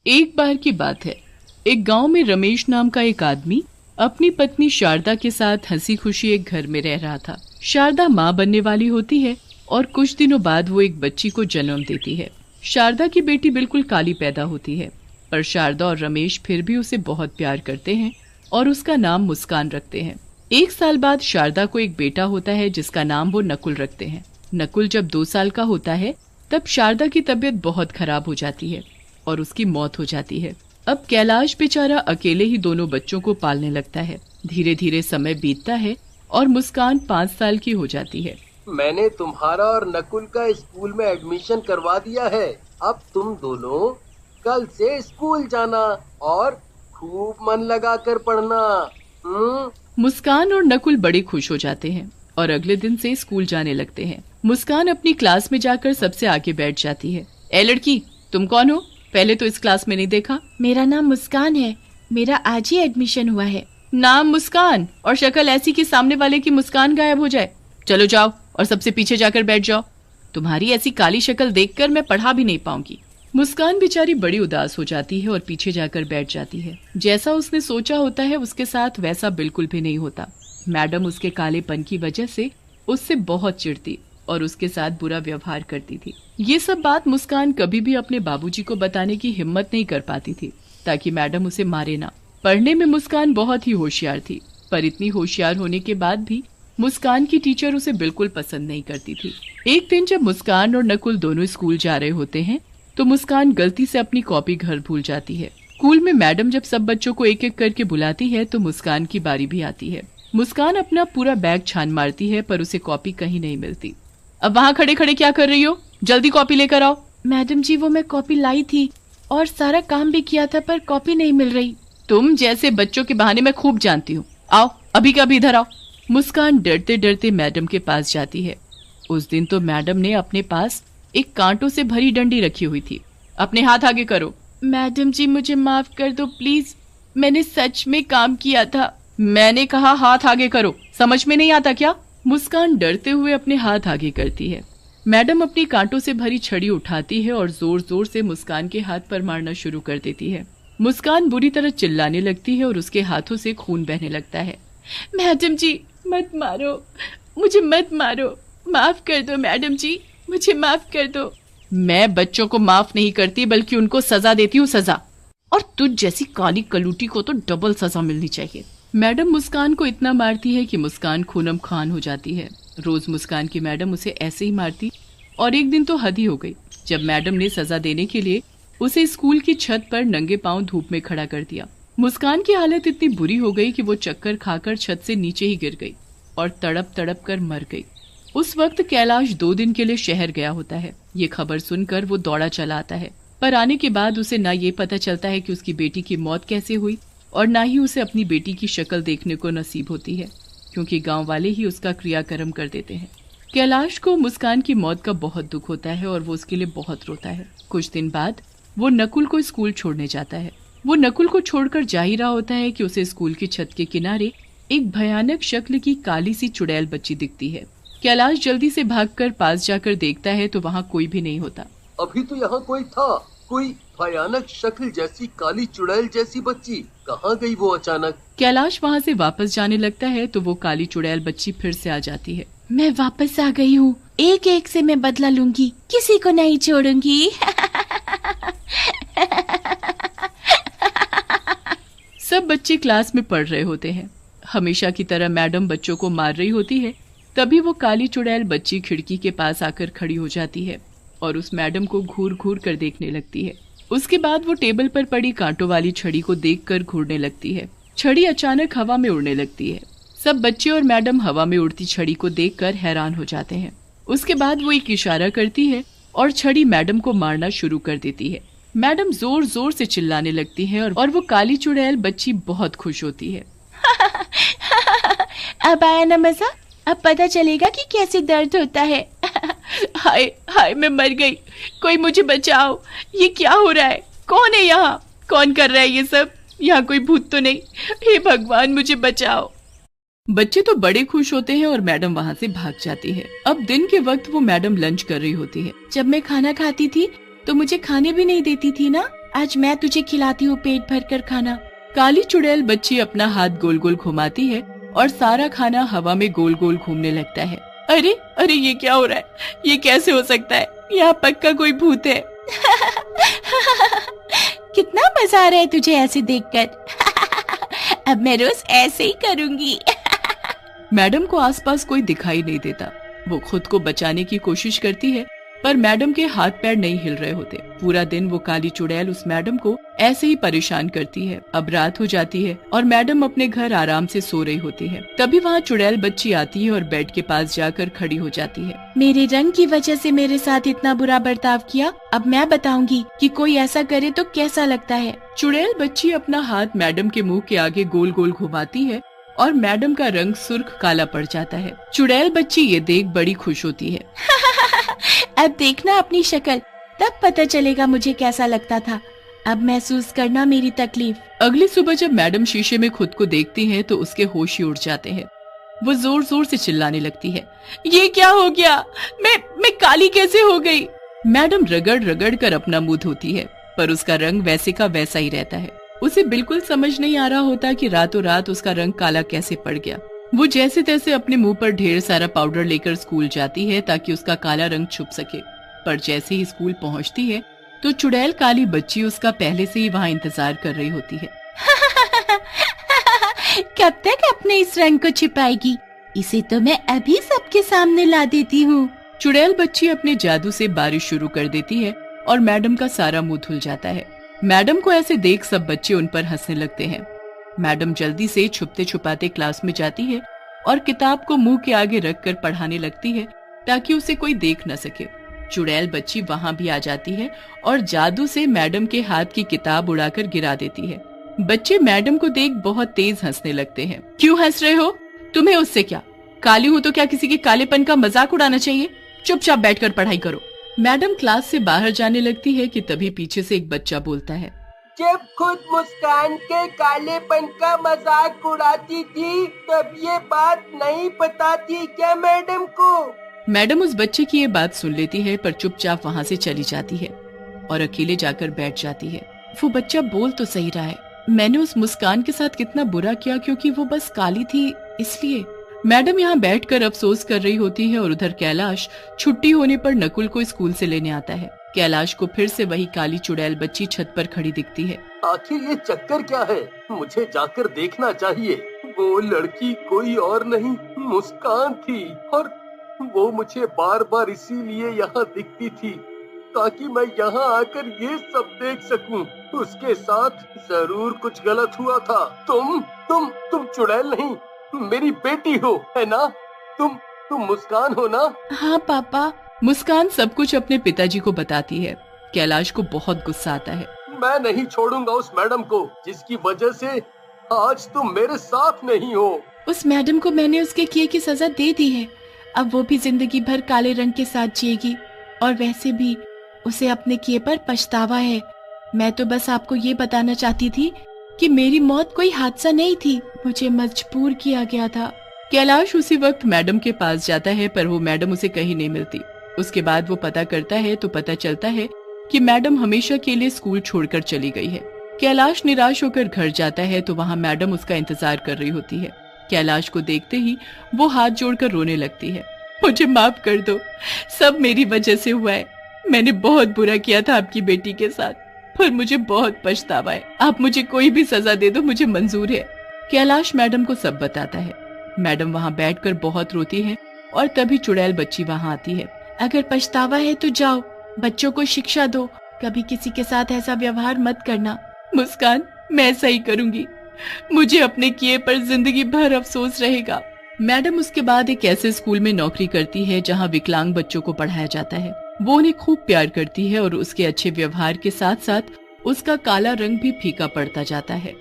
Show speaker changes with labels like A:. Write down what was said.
A: एक बार की बात है, एक गांव में रमेश नाम का एक आदमी अपनी पत्नी शारदा के साथ हंसी खुशी एक घर में रह रहा था। शारदा माँ बनने वाली होती है और कुछ दिनों बाद वो एक बच्ची को जन्म देती है। शारदा की बेटी बिल्कुल काली पैदा होती है, पर शारदा और रमेश फिर भी उसे बहुत प्यार करते हैं और उसका नाम मुस्कान रखते हैं। एक साल बाद शारदा को एक बेटा होता है जिसका नाम वो नकुल रखते हैं। नकुल जब 2 साल का होता है तब शारदा की तबीयत बहुत खराब हो जाती है और उसकी मौत हो जाती है। अब कैलाश बेचारा अकेले ही दोनों बच्चों को पालने लगता है। धीरे धीरे समय बीतता है और मुस्कान 5 साल की हो जाती है।
B: मैंने तुम्हारा और नकुल का स्कूल में एडमिशन करवा दिया है। अब तुम दोनों कल से स्कूल जाना और खूब मन लगाकर पढ़ना।
A: मुस्कान और नकुल बड़े खुश हो जाते हैं और अगले दिन से स्कूल जाने लगते हैं। मुस्कान अपनी क्लास में जाकर सबसे आगे बैठ जाती है। ए लड़की, तुम कौन हो? पहले तो इस क्लास में नहीं देखा।
C: मेरा नाम मुस्कान है, मेरा आज ही एडमिशन हुआ है।
A: नाम मुस्कान और शक्ल ऐसी कि सामने वाले की मुस्कान गायब हो जाए। चलो जाओ और सबसे पीछे जाकर बैठ जाओ। तुम्हारी ऐसी काली शक्ल देखकर मैं पढ़ा भी नहीं पाऊंगी। मुस्कान बेचारी बड़ी उदास हो जाती है और पीछे जाकर बैठ जाती है। जैसा उसने सोचा होता है उसके साथ वैसा बिल्कुल भी नहीं होता। मैडम उसके कालेपन की वजह से उससे बहुत चिढ़ती और उसके साथ बुरा व्यवहार करती थी। ये सब बात मुस्कान कभी भी अपने बाबूजी को बताने की हिम्मत नहीं कर पाती थी ताकि मैडम उसे मारे ना। पढ़ने में मुस्कान बहुत ही होशियार थी, पर इतनी होशियार होने के बाद भी मुस्कान की टीचर उसे बिल्कुल पसंद नहीं करती थी। एक दिन जब मुस्कान और नकुल दोनों स्कूल जा रहे होते हैं तो मुस्कान गलती से अपनी कॉपी घर भूल जाती है। स्कूल में मैडम जब सब बच्चों को एक एक करके बुलाती है तो मुस्कान की बारी भी आती है। मुस्कान अपना पूरा बैग छान मारती है पर उसे कॉपी कहीं नहीं मिलती। अब वहाँ खड़े खड़े क्या कर रही हो? जल्दी कॉपी लेकर आओ।
C: मैडम जी, वो मैं कॉपी लाई थी और सारा काम भी किया था पर कॉपी नहीं मिल रही।
A: तुम जैसे बच्चों के बहाने मैं खूब जानती हूँ। आओ अभी का अभी इधर आओ। मुस्कान डरते डरते मैडम के पास जाती है। उस दिन तो मैडम ने अपने पास एक कांटों से भरी डंडी रखी हुई थी। अपने हाथ आगे करो।
C: मैडम जी, मुझे माफ कर दो प्लीज, मैंने सच में काम किया था।
A: मैंने कहा हाथ आगे करो, समझ में नहीं आता क्या? मुस्कान डरते हुए अपने हाथ आगे करती है। मैडम अपनी कांटों से भरी छड़ी उठाती है और जोर जोर से मुस्कान के हाथ पर मारना शुरू कर देती है। मुस्कान बुरी तरह चिल्लाने लगती है और उसके हाथों से खून बहने लगता है।
C: मैडम जी, मत मारो, मुझे मत मारो, माफ कर दो मैडम जी, मुझे माफ कर दो।
A: मैं बच्चों को माफ नहीं करती बल्कि उनको सजा देती हूँ, सजा। और तुझ जैसी काली कलूटी को तो डबल सजा मिलनी चाहिए। मैडम मुस्कान को इतना मारती है कि मुस्कान खूनम खान हो जाती है। रोज मुस्कान की मैडम उसे ऐसे ही मारती और एक दिन तो हद ही हो गई जब मैडम ने सजा देने के लिए उसे स्कूल की छत पर नंगे पांव धूप में खड़ा कर दिया। मुस्कान की हालत इतनी बुरी हो गई कि वो चक्कर खाकर छत से नीचे ही गिर गई और तड़प तड़प कर मर गई। उस वक्त कैलाश 2 दिन के लिए शहर गया होता है। ये खबर सुनकर वो दौड़ा चला आता है, पर आने के बाद उसे ना ये पता चलता है कि उसकी बेटी की मौत कैसे हुई और ना ही उसे अपनी बेटी की शक्ल देखने को नसीब होती है, क्योंकि गांव वाले ही उसका क्रियाकर्म कर देते हैं। कैलाश को मुस्कान की मौत का बहुत दुख होता है और वो उसके लिए बहुत रोता है। कुछ दिन बाद वो नकुल को स्कूल छोड़ने जाता है। वो नकुल को छोड़कर जा ही रहा होता है कि उसे स्कूल की छत के किनारे एक भयानक शक्ल की काली सी चुड़ैल बच्ची दिखती है। कैलाश जल्दी से भागकर पास जाकर देखता है तो वहाँ कोई भी नहीं होता।
B: अभी तो यहाँ कोई था, कोई भयानक शक्ल जैसी काली चुड़ैल जैसी बच्ची कहाँ गई वो अचानक?
A: कैलाश वहाँ से वापस जाने लगता है तो वो काली चुड़ैल बच्ची फिर से आ जाती है।
C: मैं वापस आ गई हूँ, एक एक से मैं बदला लूंगी, किसी को नहीं छोड़ूंगी।
A: सब बच्चे क्लास में पढ़ रहे होते हैं। हमेशा की तरह मैडम बच्चों को मार रही होती है। तभी वो काली चुड़ैल बच्ची खिड़की के पास आकर खड़ी हो जाती है और उस मैडम को घूर घूर कर देखने लगती है। उसके बाद वो टेबल पर पड़ी कांटों वाली छड़ी को देखकर घूरने लगती है। छड़ी अचानक हवा में उड़ने लगती है। सब बच्चे और मैडम हवा में उड़ती छड़ी को देखकर हैरान हो जाते हैं। उसके बाद वो एक इशारा करती है और छड़ी मैडम को मारना शुरू कर देती है। मैडम जोर जोर से चिल्लाने लगती है और वो काली चुड़ैल बच्ची बहुत खुश होती है।
C: अब आया ना मजा, अब पता चलेगा कि कैसे दर्द होता है।
A: हाय हाय, मैं मर गई, कोई मुझे बचाओ, ये क्या हो रहा है? कौन है यहाँ? कौन कर रहा है ये सब? यहाँ कोई भूत तो नहीं? हे भगवान, मुझे बचाओ। बच्चे तो बड़े खुश होते हैं और मैडम वहाँ से भाग जाती है। अब दिन के वक्त वो मैडम लंच कर रही होती है।
C: जब मैं खाना खाती थी तो मुझे खाने भी नहीं देती थी ना, आज मैं तुझे खिलाती हूँ पेट भर कर खाना।
A: काली चुड़ैल बच्ची अपना हाथ गोल गोल घुमाती है और सारा खाना हवा में गोल गोल घूमने लगता है।
C: अरे अरे ये क्या हो रहा है? ये कैसे हो सकता है? यहाँ पक्का कोई भूत है। कितना मजा आ रहा है तुझे ऐसे देखकर। अब मैं रोज ऐसे ही करूंगी।
A: मैडम को आसपास कोई दिखाई नहीं देता। वो खुद को बचाने की कोशिश करती है पर मैडम के हाथ पैर नहीं हिल रहे होते। पूरा दिन वो काली चुड़ैल उस मैडम को ऐसे ही परेशान करती है। अब रात हो जाती है और मैडम अपने घर आराम से सो रही होती है। तभी वहाँ चुड़ैल बच्ची आती है और बेड के पास जाकर खड़ी हो जाती है।
C: मेरे रंग की वजह से मेरे साथ इतना बुरा बर्ताव किया, अब मैं बताऊंगी कि कोई ऐसा करे तो कैसा लगता है।
A: चुड़ैल बच्ची अपना हाथ मैडम के मुंह के आगे गोल गोल घुमाती है और मैडम का रंग सुर्ख काला पड़ जाता है। चुड़ैल बच्ची ये देख बड़ी खुश होती है।
C: अब देखना अपनी शक्ल, तब पता चलेगा मुझे कैसा लगता था। अब महसूस करना मेरी तकलीफ।
A: अगली सुबह जब मैडम शीशे में खुद को देखती हैं तो उसके होश ही उड़ जाते हैं। वो जोर जोर से चिल्लाने लगती है,
C: ये क्या हो गया? मैं काली कैसे हो गई?
A: मैडम रगड़ रगड़ कर अपना मुंह धोती है पर उसका रंग वैसे का वैसा ही रहता है। उसे बिल्कुल समझ नहीं आ रहा होता कि रातों रात उसका रंग काला कैसे पड़ गया। वो जैसे तैसे अपने मुंह पर ढेर सारा पाउडर लेकर स्कूल जाती है ताकि उसका काला रंग छुप सके। पर जैसे ही स्कूल पहुंचती है तो चुड़ैल काली बच्ची उसका पहले से ही वहाँ इंतजार कर रही होती है।
C: कब तक अपने इस रंग को छिपाएगी? इसे तो मैं अभी सबके सामने ला देती हूँ।
A: चुड़ैल बच्ची अपने जादू से बारिश शुरू कर देती है और मैडम का सारा मुंह धुल जाता है। मैडम को ऐसे देख सब बच्चे उन पर हंसने लगते हैं। मैडम जल्दी से छुपते छुपाते क्लास में जाती है और किताब को मुंह के आगे रखकर पढ़ाने लगती है ताकि उसे कोई देख न सके। चुड़ैल बच्ची वहाँ भी आ जाती है और जादू से मैडम के हाथ की किताब उड़ाकर गिरा देती है। बच्चे मैडम को देख बहुत तेज हंसने लगते हैं।
C: क्यों हंस रहे हो? तुम्हें उससे क्या? काली हूँ तो क्या किसी के कालेपन का मजाक उड़ाना चाहिए? चुपचाप बैठकर पढ़ाई करो।
A: मैडम क्लास से बाहर जाने लगती है कि तभी पीछे से एक बच्चा बोलता है,
B: जब खुद मुस्कान के कालेपन का मजाक उड़ाती थी तब ये बात नहीं पता थी क्या मैडम को?
A: मैडम उस बच्चे की ये बात सुन लेती है पर चुपचाप वहाँ से चली जाती है और अकेले जाकर बैठ जाती है। वो बच्चा बोल तो सही रहा है, मैंने उस मुस्कान के साथ कितना बुरा किया क्योंकि वो बस काली थी इसलिए। मैडम यहाँ बैठकर अफसोस कर रही होती है और उधर कैलाश छुट्टी होने पर नकुल को स्कूल से लेने आता है। कैलाश को फिर से वही काली चुड़ैल बच्ची छत पर खड़ी दिखती है।
B: आखिर ये चक्कर क्या है? मुझे जाकर देखना चाहिए। वो लड़की कोई और नहीं मुस्कान थी और वो मुझे बार बार इसीलिए यहाँ दिखती थी ताकि मैं यहाँ आकर ये सब देख सकूं। उसके साथ जरूर कुछ गलत हुआ था। तुम चुड़ैल नहीं, मेरी बेटी हो, है ना? तुम मुस्कान हो ना?
C: हाँ पापा।
A: मुस्कान सब कुछ अपने पिताजी को बताती है। कैलाश को बहुत गुस्सा आता है।
B: मैं नहीं छोड़ूंगा उस मैडम को जिसकी वजह से आज तुम मेरे साथ नहीं हो।
C: उस मैडम को मैंने उसके किए की सजा दे दी है। अब वो भी जिंदगी भर काले रंग के साथ जिएगी और वैसे भी उसे अपने किए पर पछतावा है। मैं तो बस आपको ये बताना चाहती थी कि मेरी मौत कोई हादसा नहीं थी, मुझे मजबूर किया गया था।
A: कैलाश उसी वक्त मैडम के पास जाता है पर वो मैडम उसे कहीं नहीं मिलती। उसके बाद वो पता करता है तो पता चलता है कि मैडम हमेशा के लिए स्कूल छोड़कर चली गई है। कैलाश निराश होकर घर जाता है तो वहाँ मैडम उसका इंतजार कर रही होती है। कैलाश को देखते ही वो हाथ जोड़कर रोने लगती है।
C: मुझे माफ कर दो, सब मेरी वजह से हुआ है। मैंने बहुत बुरा किया था आपकी बेटी के साथ, पर मुझे बहुत पछतावा है। आप मुझे कोई भी सजा दे दो, मुझे मंजूर है।
A: कैलाश मैडम को सब बताता है। मैडम वहाँ बैठकर बहुत रोती है और तभी चुड़ैल बच्ची वहाँ आती है।
C: अगर पछतावा है तो जाओ, बच्चों को शिक्षा दो, कभी किसी के साथ ऐसा व्यवहार मत करना।
A: मुस्कान, मैं ऐसा ही करूंगी। मुझे अपने किए पर जिंदगी भर अफसोस रहेगा। मैडम उसके बाद एक ऐसे स्कूल में नौकरी करती है जहाँ विकलांग बच्चों को पढ़ाया जाता है। वो उन्हें खूब प्यार करती है और उसके अच्छे व्यवहार के साथ साथ उसका काला रंग भी फीका पड़ता जाता है।